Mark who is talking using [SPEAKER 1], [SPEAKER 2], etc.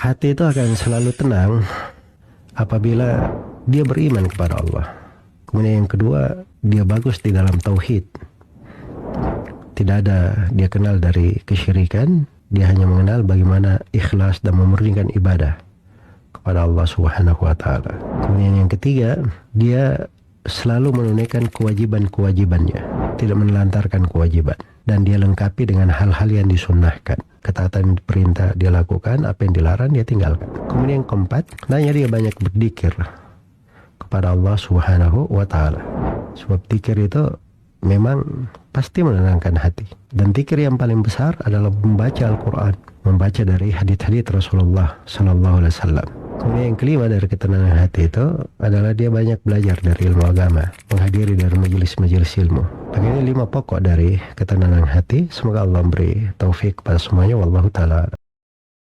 [SPEAKER 1] Hati itu akan selalu tenang apabila dia beriman kepada Allah. Kemudian yang kedua, dia bagus di dalam tauhid. Tidak ada dia kenal dari kesyirikan, dia hanya mengenal bagaimana ikhlas dan memurnikan ibadah kepada Allah Subhanahu wa taala. Kemudian yang ketiga, dia selalu menunaikan kewajiban-kewajibannya, tidak menelantarkan kewajiban, dan dia lengkapi dengan hal-hal yang disunnahkan. Ketaatan perintah dia lakukan, apa yang dilarang dia tinggalkan. Kemudian yang keempat, hendaknya dia banyak berzikir kepada Allah Subhanahu wa taala. Sebab zikir itu memang pasti menenangkan hati. Dan zikir yang paling besar adalah membaca Al-Quran, membaca dari hadits-hadits Rasulullah Sallallahu Alaihi Wasallam. Kemudian yang kelima dari ketenangan hati itu adalah dia banyak belajar dari ilmu agama, menghadiri dari majelis-majelis ilmu. Begini 5 pokok dari ketenangan hati. Semoga Allah memberi taufik kepada semuanya. Wallahu ta'ala.